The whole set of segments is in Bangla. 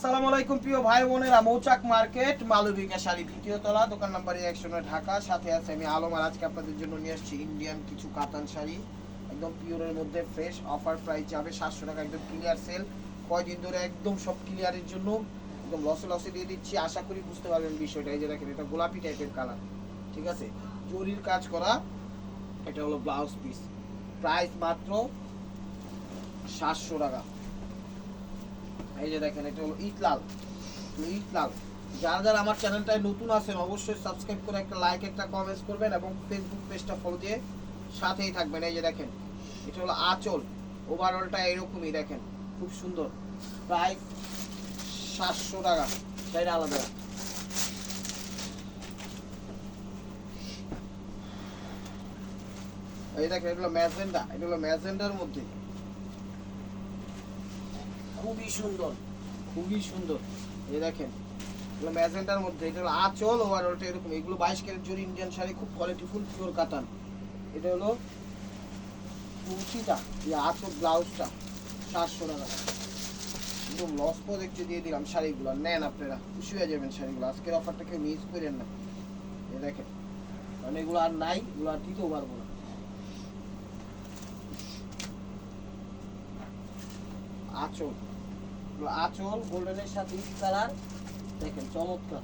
আসসালামু আলাইকুম প্রিয় ভাই বোনেরা, মৌচাক মার্কেট মালবিকা শাড়ি দ্বিতীয় তলা, দোকান নাম্বার 109 ঢাকা। সাথে আছে আমি আলম। আর আজকে আপনাদের জন্য নিয়ে আসছি ইন্ডিয়ান কিছু কাতান শাড়ি, একদম পিওরের মধ্যে ফ্রেশ। অফার প্রাইস যাবে 700 টাকা, একদম ক্লিয়ার সেল। কয়দিন ধরে একদম সব ক্লিয়ারের জন্য একদম লসে লসে দিয়ে দিচ্ছি। আশা করি বুঝতে পারবেন বিষয়টা। এই যে দেখেন, এটা গোলাপি টাইপের কালার, ঠিক আছে, জরির কাজ করা। এটা হলো ব্লাউজ পিস, প্রাইস মাত্র 700 টাকা। এই যে দেখেন, এটা হলো ইট লাল। যারা যারা আমার চ্যানেলটায় নতুন আছেন অবশ্যই সাবস্ক্রাইব করে একটা লাইক একটা কমেন্টস করবেন এবং ফেসবুক পেজটা ফলো দিয়ে সাথেই থাকবেন। এই যে দেখেন, এটা হলো আঁচল, ওভারঅলটা এরকমই দেখেন, খুব সুন্দর। প্রাইস 700 টাকা, সেটা আলাদা। এই দেখেন, এটা হলো ম্যাজেন্ডা, এটা হলো ম্যাজেন্ডার মধ্যে, খুবই সুন্দর, খুবই সুন্দর। এই দেখেন, এগুলো ম্যাজেন্টার মধ্যে, এটা হলো আঁচল, ওভারঅলটা এরকম। এগুলো 22 ক্যারেট জরি ইন্ডিয়ান শাড়ি, খুব কোয়ালিটিফুল পিওর কাতান। এটা হলো কুচিটা, এই আঁচল ব্লাউজটা 700 টাকা। একদম লস প্রজেক্টে দিয়ে দিলাম শাড়িগুলো, নেন আপনারা, খুশি হয়ে যাবেন শাড়িগুলো। আজকের অফারটাকে মিস করেন না। এই দেখেন, কারণ এগুলো আর নাই, এগুলো আর দিতেও পারবো না। আঁচল, আঁচল গোল্ডেনের সাথে কালার, দেখেন চমৎকার।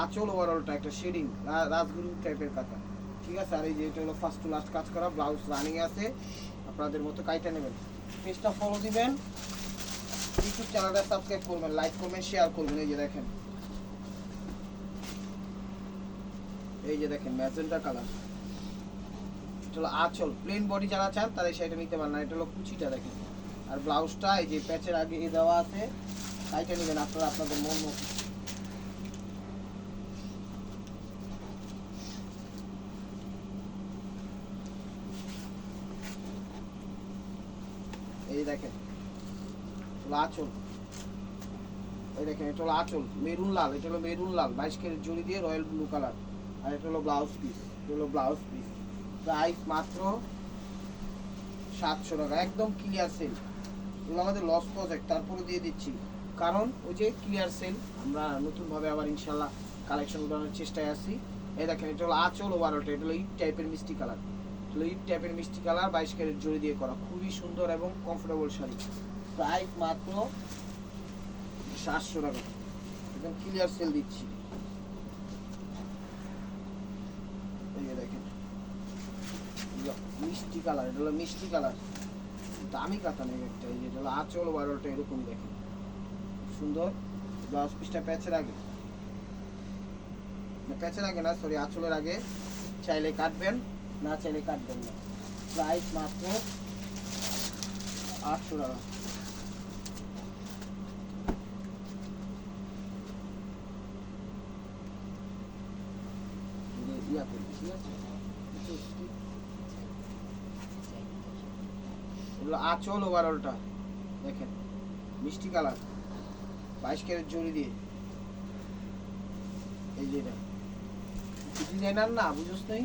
আঁচল ওভারঅলটা একটা শেডিং রাজগুরু টাইপের কাটা, ঠিক আছে। আর এই যে এটা হলো ফার্স্ট টু লাস্ট কাজ করা, ব্লাউজ রানিং আছে। আপনাদের মতো কাইটা নেবেন। পেজটা ফলো দিবেন, ইউটিউব চ্যানেলটা সাবস্ক্রাইব করবেন, লাইক করবেন, শেয়ার করবেন। এই যে দেখেন, এই যে দেখেন ম্যাজেন্টা কালার। এটা হলো আঁচল, প্লেন বডি যারা চান তারা সেটা নিতে পারেন না। এটা হলো কুচিটা দেখেন, আর ব্লাউজটা এই যে প্যাচের আগে দেওয়া আছে, কাইটা নেবেন আপনারা আপনাদের মন মতো। এই দেখেন আঁচল, এই দেখেন, এটা হলো আঁচল মেরুন লাল, এটা হলো মেরুন লাল 22 ক্যারেট জরি দিয়ে রয়্যাল ব্লু কালার। আর এটা হলো ব্লাউজ পিস, এটা হলো ব্লাউজ পিস। প্রাইস মাত্র 700 টাকা, একদম ক্লিয়ার সেল। এগুলো আমাদের লস প্রজেক্ট, তারপরে দিয়ে দিচ্ছি, কারণ ওই যে ক্লিয়ার সেল। আমরা নতুনভাবে আবার ইনশাল্লাহ কালেকশন উঠানোর চেষ্টায় আছি। এই দেখেন, এটা হলো আঁচল ওভারঅলটা, এটা হলো ইট টাইপের মিষ্টি কালার, ইট টাইপের মিষ্টি কালার 22 ক্যারেট জরি দিয়ে করা, খুবই সুন্দর এবং কমফোর্টেবল শাড়ি। প্রাইস মাত্র 700 টাকা, একদম ক্লিয়ার সেল দিচ্ছি। এই যে দেখেন, মিষ্টি কালার, এটা হলো মিষ্টি কালার, দামি কাতা নেই একটা। এই যে এটা হলো আঁচল ওভারঅলটা এরকম দেখেন, সুন্দর। ব্লাউজ পিসটা প্যাচের আগে, প্যাচের আগে না সরি, আঁচলের আগে। চাইলে কাটবেন, না চাইলে কাটবেন না। প্রাইস মাত্র 800 টাকা। ইয়া করি, ঠিক আছে। এগুলো আঁচল ওভারঅলটা দেখেন, মিষ্টি কালার 22 ক্যারেট জরি দিয়ে। এই যে এটা ডিজাইনার না, বুঝোস নাই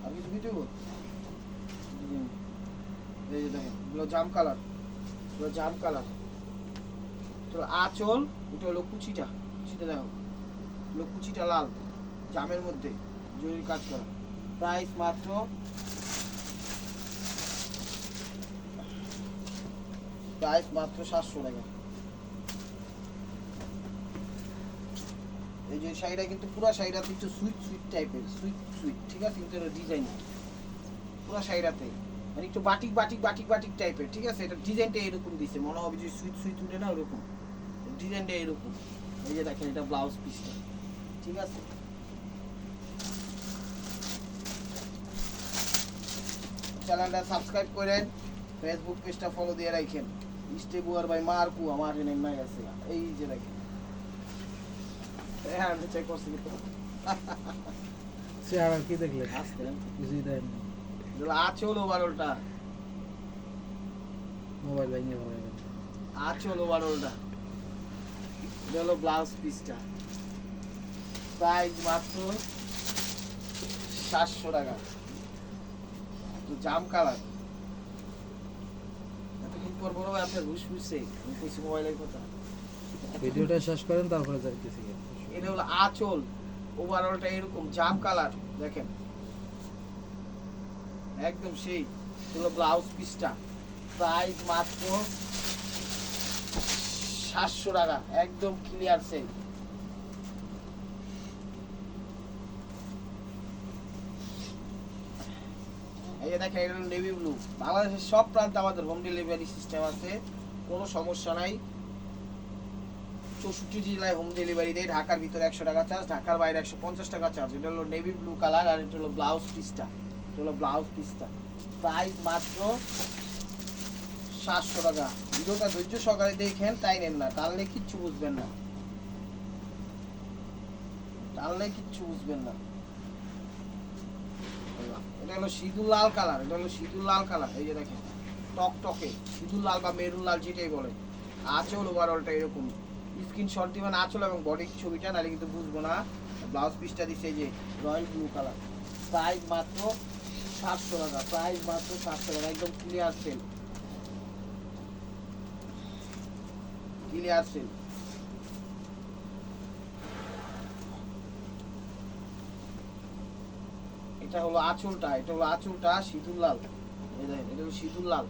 আর কিছু ভিডিও। এই যে দেখেন, এগুলো জাম কালার, এগুলো জাম কালার। তো আঁচল, এটা হলো কুচিটা, কুচিটা দেখো, এগুলো কুচিটা লাল জামের মধ্যে জরির কাজ করা। প্রাইস মাত্র 700 টাকা। এই যে শাড়িটা কিন্তু পুরো শাড়িটা একটু সুইট সুইট টাইপের, সুইট সুইট, ঠিক আছে, কিন্তু এটা ডিজাইন পুরো শাড়িটাতে মানে একটু বাটিক বাটিক বাটিক বাটিক টাইপের, ঠিক আছে। এটা ডিজাইনটা এরকম দিছে, মনে হবে যে সুইট সুইট উঠে না ওরকম, ডিজাইনটা এরকম। এই যে দেখেন, এটা ব্লাউজ পিসটা, ঠিক আছে। চ্যানেলটা সাবস্ক্রাইব করেন, ফেসবুক পেজটা ফলো দিয়ে রাখেন। মিস্টে বুয়ার ভাই মারকু আমার নেই মাই আছে। এই যে দেখেন, হ্যাঁ আমি চেক করছি তো। সে আর কি দেখলেন? আসতেন কিছুই দেন না, আঁচল ওভারঅলটা, মোবাইল ভেঙে ফেলে। আঁচল ওভারঅলটা, এটা হলো ব্লাউজ পিসটা। প্রাইস মাত্র 700 টাকা। তো জাম কালার, এত করবো না ভাই, আপনার ঘুষ ফুসছে, আমি কইছি মোবাইলের কথা। ভিডিওটা শেষ করেন তারপরে যাইতেছি। এটা হলো আঁচল, ওভারঅলটা এরকম জাম কালার দেখেন, একদম সেই। হলো ব্লাউজ পিসটা, প্রাইস মাত্র 700 টাকা, একদম ক্লিয়ার সেল। এই যে দেখেন এটা হলো নেভি ব্লু। বাংলাদেশের সব প্রান্তে আমাদের হোম ডেলিভারি সিস্টেম আছে, কোনো সমস্যা নাই। 64 জেলায় হোম ডেলিভারি দেয়। ঢাকার ভিতরে 100 টাকা চার্জ, ঢাকার বাইরে 150 টাকা চার্জ। এটা হলো নেভি ব্লু কালার, আর এটা হলো ব্লাউজ পিসটা। এটা হলো ব্লাউজ পিসটা, প্রাইস মাত্র 700 টাকা। ভিডিওটা ধৈর্য সহকারে দেখেন, তাই নেন না, টানলে কিচ্ছু বুঝবেন না, টানলে কিচ্ছু বুঝবেন না। এটা হলো সিঁদুর লাল কালার, এটা হলো সিঁদুর লাল কালার। এই যে দেখেন টকটকে সিঁদুর লাল বা মেরুন লাল যেটাই বলে। আঁচল ওভারঅলটা এরকম, স্ক্রিনশট দিবেন আঁচল এবং বডির ছবিটা, নাহলে কিন্তু বুঝবো না। ব্লাউজ পিসটা দিচ্ছে এই যে রয়্যাল ব্লু কালার, প্রাইস মাত্র 700 টাকা, প্রাইস মাত্র 700 টাকা, একদম ক্লিয়ার সেল, ক্লিয়ার সেল। এটা হলো আঁচলটা, এটা হলো আঁচলটা সিঁদুর লাল। এই দেখেন এটা হলো সিঁদুর লাল,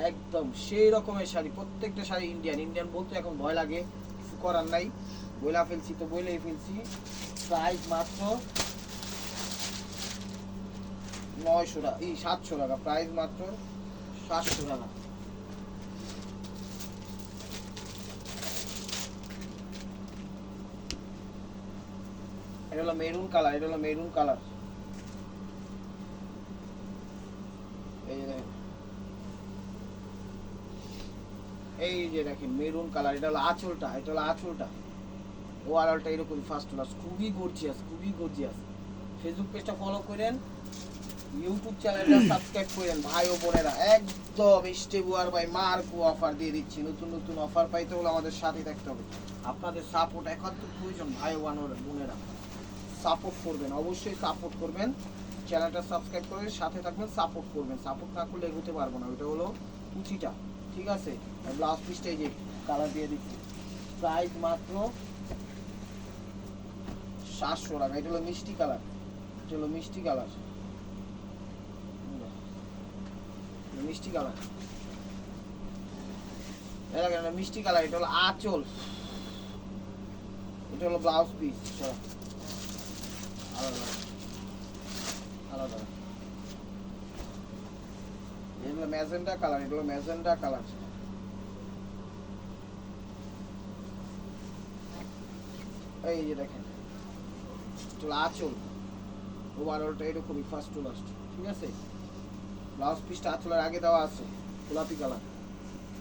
একদম সেই রকমের শাড়ি। প্রত্যেকটা শাড়ি ইন্ডিয়ান, ইন্ডিয়ান বলতে এখন ভয় লাগে, কিছু করার নাই, বইলা ফেলছি তো বইলেই ফেলছি। প্রাইস মাত্র 900 টাকা, 700 টাকা, প্রাইস মাত্র 700 টাকা। এটা হলো মেরুন কালার, এটা হলো মেরুন কালার। এই যে দেখেন, এই যে দেখেন মেরুন কালার। এটা হলো আঁচলটা, এটা হলো আঁচলটা, ওভারঅলটা এরকম ফার্স্ট ক্লাস, খুবই গর্জিয়াস, খুবই গর্জিয়াস। ফেসবুক পেজটা ফলো করেন, ইউটিউব চ্যানেলটা সাবস্ক্রাইব করেন ভাই ও বোনেরা। একদম স্টেবুয়ার ভাই মার্কো অফার দিয়ে দিচ্ছি। নতুন নতুন অফার পাইতে হলে আমাদের সাথে থাকতে হবে। আপনাদের সাপোর্ট একান্ত প্রয়োজন ভাই ও বোনেরা, সাপোর্ট করবেন, অবশ্যই সাপোর্ট করবেন। চ্যানেলটা সাবস্ক্রাইব করে সাথে থাকবেন, সাপোর্ট করবেন। সাপোর্ট না করলে এগোতে পারবো না। ওইটা হলো কুচিটা, ঠিক আছে। ব্লাউজ পিসটা এই যে কালার দিয়ে দিচ্ছি, প্রাইস মাত্র 700 টাকা। এটা হলো মিষ্টি কালার, এটা হলো মিষ্টি কালার, মিষ্টি কালার। এটা মিষ্টি কালার, এটা হলো আঁচল, এটা হলো ব্লাউজ পিস। আলাদা আলাদা, এটা হলো ম্যাজেন্ডা কালার, এটা হলো ম্যাজেন্ডা কালার। এই যে দেখেন এটা হলো আঁচল, ওভারঅলটা এরকমই ফার্স্ট টু লাস্ট, ঠিক আছে। ব্লাউজ পিসটা আঁচলের আগে দেওয়া আছে, গোলাপি কালার,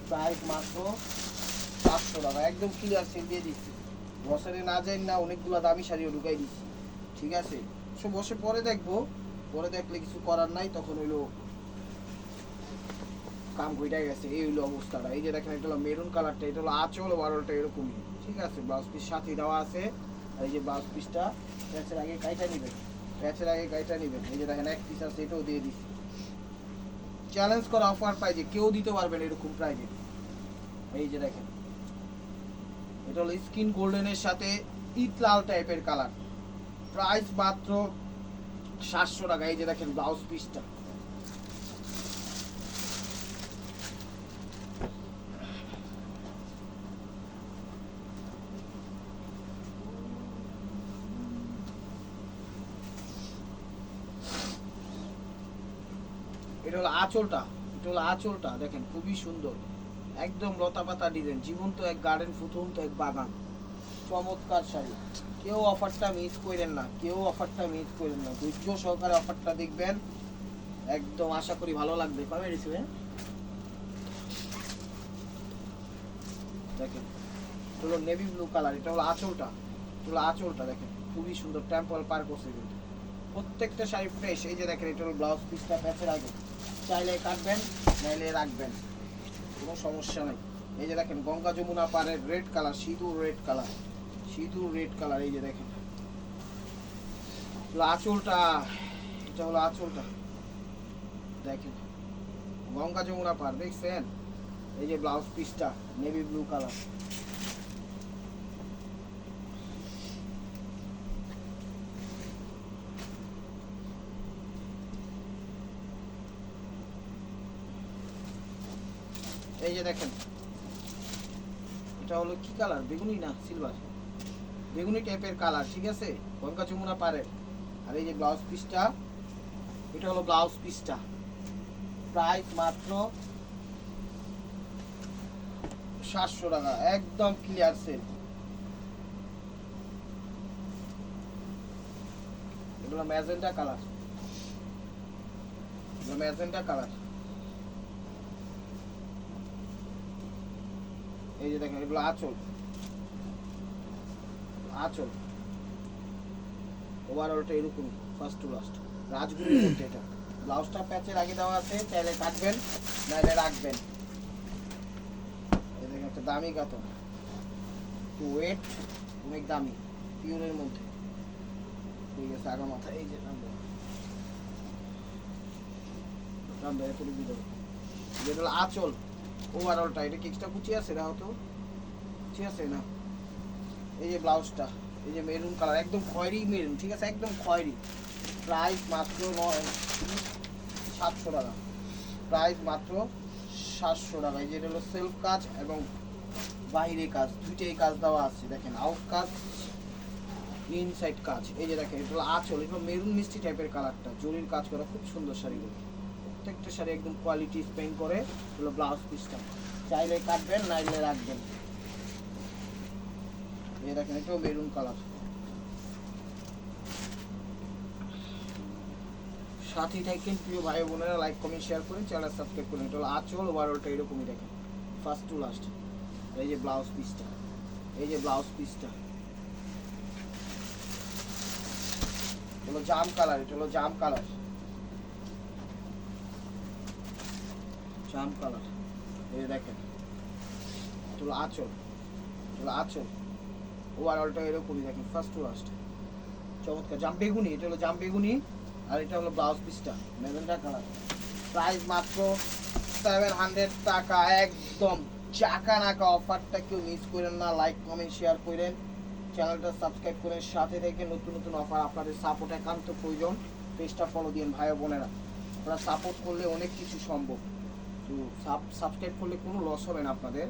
প্রাইস মাত্র 700 টাকা, একদম ক্লিয়ার সেল দিয়ে দিচ্ছি। বছরে না যাই না, অনেকগুলো দামি শাড়িও ঢুকাই দিচ্ছি, ঠিক আছে। সব বসে পরে দেখবো, পরে দেখলে কিছু করার নাই, তখন হইলো কাম ঘুইটাই গেছে, এই হইলো অবস্থাটা। এই যে দেখেন এটা হলো মেরুন কালারটা, এটা হলো আঁচল, ওভারঅলটা এরকমই, ঠিক আছে। ব্লাউজ পিস সাথে দেওয়া আছে। এই যে ব্লাউজ পিসটা প্যাচের আগে কাইটা নিবেন, প্যাচের আগে কাইটা নিবেন। এই যে দেখেন এক পিস আছে, এটাও দিয়ে দিচ্ছি। চ্যালেঞ্জ করা অফার পাই যে কেউ দিতে পারবেন এরকম প্রাইজে। এই যে দেখেন এটা হলো স্কিন গোল্ডেনের সাথে ইট লাল টাইপের কালার, প্রাইস মাত্র 700 টাকা। এই যে দেখেন ব্লাউজ পিসটা, এটা হলো আঁচলটা, এটা হলো আঁচলটা দেখেন খুবই সুন্দর, একদম লতা পাতা ডিজাইন, জীবন্ত এক গার্ডেন, ফুটন্ত এক বাগান, চমৎকার শাড়ি। কেউ অফারটা মিস করেন না, কেউ অফারটা মিস করেন না, ধৈর্য সহকারে অফারটা দেখবেন, একদম আশা করি ভালো লাগবে। কবে রিসিভে দেখেন এটা হলো নেভি ব্লু কালার, এটা হলো আঁচলটা, এটা হলো আঁচলটা দেখেন খুবই সুন্দর, টেম্পল পার করছে কিন্তু প্রত্যেকটা শাড়ি ফ্রেশ। এই যে দেখেন এটা হলো ব্লাউজ পিসটা, প্যাচের আগে চাইলে কাটবেন, নাইলে রাখবেন, কোনো সমস্যা নেই। এই যে দেখেন গঙ্গা যমুনা পাড়ের রেড কালার, সিঁদুর রেড কালার, সিঁদুর রেড কালার। এই যে দেখেন আঁচলটা, এটা হলো আঁচলটা দেখেন, গঙ্গা যমুনা পাড় দেখছেন, এই যে ব্লাউজ পিসটা নেভি ব্লু কালার। এই যে দেখেন এটা হলো কি কালার, বেগুনি না সিলভার, বেগুনি টাইপের কালার, ঠিক আছে, বনকা চুমুনা পারে। আর এই যে ব্লাউজ পিসটা, এটা হলো ব্লাউজ পিসটা, প্রাইস মাত্র 700 টাকা, একদম ক্লিয়ার সেল। এগুলো ম্যাজেন্টা কালার, এগুলো ম্যাজেন্টা কালার। এই যে দেখেন এগুলো আঁচল, আঁচল ওভারঅলটা এরকম ফার্স্ট টু লাস্ট রাজগুলির মধ্যে। এটা ব্লাউজটা প্যাচের আগে দেওয়া আছে, চাইলে কাটবেন নাইলে রাখবেন। এই দেখেন একটা দামি কাতন, একটু ওয়েট, অনেক দামি, পিওরের মধ্যে। ঠিক আছে, আগা মাথা এই যে যেটা হলো আঁচল ওভারঅলটা। এটা কি এক্সট্রা কুচি আছে? না হতো কুচি আছে না। এই যে ব্লাউজটা, এই যে মেরুন কালার, একদম খয়েরি মেরুন, ঠিক আছে, একদম খয়েরি। প্রাইস মাত্র 700 টাকা, প্রাইস মাত্র 700 টাকা। এই যে এটা হলো সেলফ কাজ এবং বাইরে কাজ, দুইটাই কাজ দেওয়া আছে। দেখেন আউট কাজ, ইনসাইড কাজ। এই যে দেখেন এটা হলো আঁচল, এটা মেরুন মিষ্টি টাইপের কালারটা, জরির কাজ করা, খুব সুন্দর শাড়িগুলো। প্রত্যেকটা শাড়ি একদম কোয়ালিটি স্পেন করে। হলো ব্লাউজ পিসটা, চাইলে কাটবেন নাইলে রাখবেন। এই দেখেন এটাও মেরুন কালার। সাথে থাকেন প্রিয় ভাই বোনেরা, লাইক কমেন্ট শেয়ার করেন, চ্যানেল সাবস্ক্রাইব করেন। এটা হলো আঁচল, ওভারঅলটা এরকমই দেখেন ফার্স্ট টু লাস্ট। এই যে ব্লাউজ পিসটা, এই যে ব্লাউজ পিসটা হলো জাম কালার, এটা হলো জাম কালার, জাম কালার। এই যে দেখেন এটা হলো আঁচল, এটা হলো আঁচল, ওভারঅলটা এরকমই দেখেন ফার্স্ট টু লাস্ট। চমৎকার জাম বেগুনি, এটা হলো জাম বেগুনি। আর এটা হলো ব্লাউজ পিসটা ম্যাজেন্টা কালার। প্রাইস মাত্র 700 টাকা, একদম চাকা নাকা অফারটা কেউ মিস করেন না। লাইক কমেন্ট শেয়ার করেন, চ্যানেলটা সাবস্ক্রাইব করেন, সাথে থেকে নতুন নতুন অফার। আপনাদের সাপোর্ট একান্ত প্রয়োজন, পেজটা ফলো দিন ভাই বোনেরা। আপনারা সাপোর্ট করলে অনেক কিছু সম্ভব, তো সাবস্ক্রাইব করলে কোনো লস হবে না আপনাদের।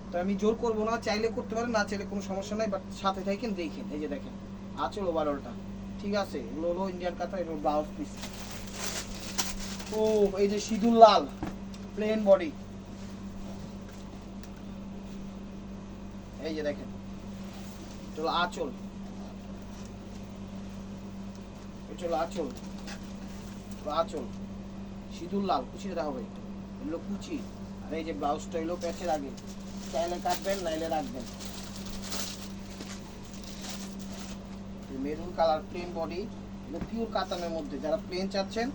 তো আমি জোর করবো না, চাইলে করতে পারেন, না চাইলে কোনো সমস্যা নাই, বাট সাথে থাকেন দেখেন। এই যে দেখেন আঁচল ওভারঅলটা, ঠিক আছে, এগুলো হলো ইন্ডিয়ান কাতার, এগুলো ব্লাউজ পিস। ও এই যে সিঁদুর লাল প্লেন বডি, এই যে দেখেন এটা হলো আঁচল, এটা হলো আঁচল, আঁচল সিঁদুর লাল, কুচিটা হবে, এগুলো কুচি। আর এই যে ব্লাউজটা এলো প্যাচের আগে, চাইলে কাটবেন নাইলে রাখবেন। মেরুন কালার প্লেন বডি, এগুলো পিওর কাতানের মধ্যে। যারা প্লেন চাচ্ছেন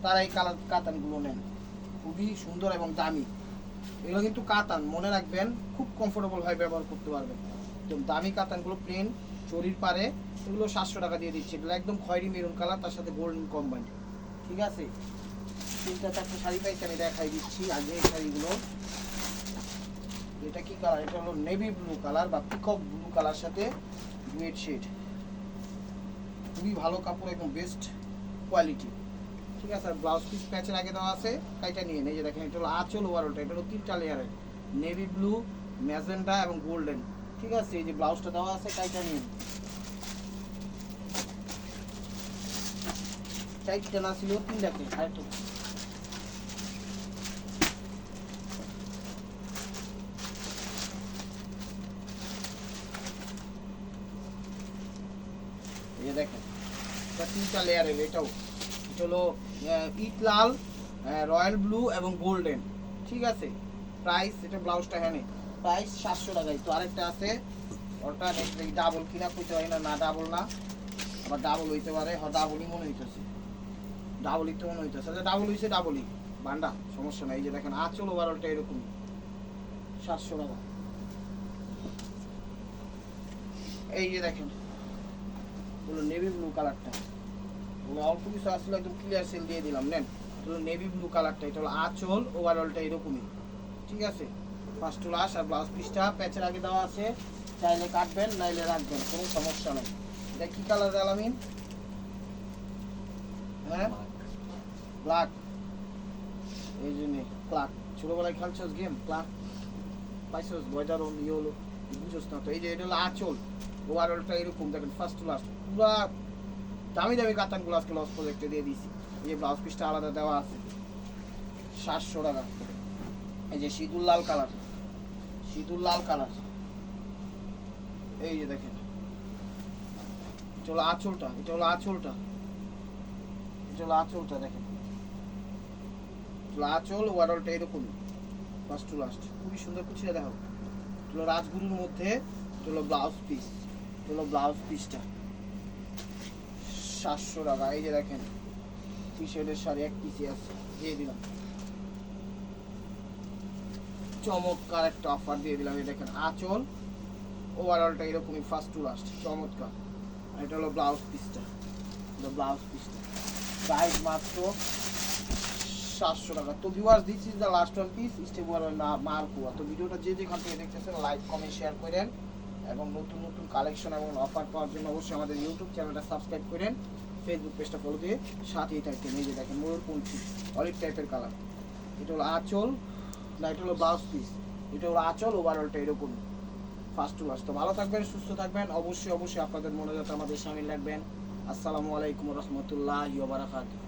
তারা এই কালার কাতানগুলো নেন, খুবই সুন্দর এবং দামি। এগুলো কিন্তু কাতান, মনে রাখবেন, খুব কমফোর্টেবল হয়, ব্যবহার করতে পারবেন। একদম দামি কাতানগুলো প্লেন চরির পারে, এগুলো 700 টাকা দিয়ে দিচ্ছে। এগুলো একদম খয়েরি মেরুন কালার, তার সাথে গোল্ডেন কম্বাইন, ঠিক আছে। 3-4টা শাড়ি পাইছে, আমি দেখাই দিচ্ছি আগে এই শাড়িগুলো। এটা কি কালার? এটা হলো নেভি ব্লু কালার বা পিকক ব্লু কালার সাথে ডুয়েট শেড, খুবই ভালো কাপড়, একদম বেস্ট কোয়ালিটি, ঠিক আছে। আর ব্লাউজ পিস প্যাচের আগে দেওয়া আছে, কাইটা নিয়ে এই যে দেখেন এটা হলো আঁচল ওভারঅলটা, এটা হলো 3টা লেয়ারের, নেভি ব্লু, ম্যাজেন্টা এবং গোল্ডেন, ঠিক আছে। এই যে ব্লাউজটা দেওয়া আছে, কাইটা নিয়ে, চাইটা না ছিল 3টাকে, আরেকটা এই যে দেখেন এটা 3টা লেয়ারের। এটাও এটা হলো ইট লাল, রয়্যাল ব্লু এবং গোল্ডেন, ঠিক আছে। প্রাইস, এটা ব্লাউজটা হ্যাঁ প্রাইস 700 টাকায়। তো আরেকটা আছে, ওটা ডাবল কিনা কইতে হয় না, না ডাবল না, আবার ডাবল হইতে পারে, ডাবলই মনে হইতেছে, ডাবলই তো মনে হইতেছে। আচ্ছা ডাবল হইছে, ডাবলই বান্ডা, সমস্যা নাই। এই যে দেখেন আঁচল ওভারঅলটা এরকম 700 টাকা। এই যে দেখেন হলো নেভি ব্লু কালারটা, অল্প কিছু আসলে একদম ক্লিয়ার সেল দিয়ে দিলাম, নেন। এটা হলো নেভি ব্লু কালারটা, এটা হলো আঁচল ওভারঅলটা এরকমই, ঠিক আছে, ফার্স্ট টু লাস্ট। আর ব্লাউজ পিসটা প্যাচের আগে দেওয়া আছে, চাইলে কাটবেন নাইলে রাখবেন, কোনো সমস্যা নেই। এটা কি কালার আলামিন? হ্যাঁ ব্ল্যাক, এই জন্যে ক্লাক। ছোটবেলায় খেলছস গেম ক্লাক, পাইছস বয়দার হলো বুঝছস না তো। এই যে এটা হলো আঁচল, ওভারঅলটা এরকম দেখেন ফার্স্ট টু লাস্ট, পুরা দামি দামি কাতানগুলো আজকে লস প্রজেক্টে দিয়ে দিয়েছি। এই যে ব্লাউজ পিসটা আলাদা দেওয়া আছে 700 টাকা। এই যে সিঁদুর লাল কালার, সিঁদুর লাল কালার, এই যে দেখেন এটা হলো আঁচলটা, এটা হলো আঁচলটা, এটা হলো আঁচলটা দেখেন, আঁচল ওভারঅলটা এরকম ফার্স্ট টু লাস্ট, খুবই সুন্দর কুচিটা দেখো। এটা হলো রাজগুরুর মধ্যে, এটা হলো ব্লাউজ পিস, এটা হলো ব্লাউজ পিসটা 700 টাকা। এই যে দেখেন টি শার্টের শাড়ি এক পিসি আছে, দিয়ে দিলাম, চমৎকার একটা অফার দিয়ে দিলাম। এই দেখেন আঁচল ওভারঅলটা এরকমই ফার্স্ট টু লাস্ট, চমৎকার। আর এটা হলো ব্লাউজ পিসটা, এটা ব্লাউজ পিসটা প্রাইস মাত্র 700 টাকা। তো viewers, this is the last one piece stable না মার্কুয়া। তো ভিডিওটা যে যেখান থেকে দেখতেছেন লাইক কমেন্ট শেয়ার করেন, এবং নতুন নতুন কালেকশন এবং অফার পাওয়ার জন্য অবশ্যই আমাদের ইউটিউব চ্যানেলটা সাবস্ক্রাইব করেন, ফেসবুক পেজটা ফলো দিয়ে সাথেই থাকতেন। এই যে দেখেন ময়ূরপঙ্খী অলিভ টাইপের কালার, এটা হলো আঁচল, না এটা হলো ব্লাউজ পিস, এটা হলো আঁচল ওভারঅলটা এরকম ফার্স্ট টু লাস্ট। তো ভালো থাকবেন, সুস্থ থাকবেন, অবশ্যই অবশ্যই আপনাদের মনে যাতে আমাদের সামিল রাখবেন। আসসালামু আলাইকুম রহমতুল্লাহি ওয়া বারাকাতুহু।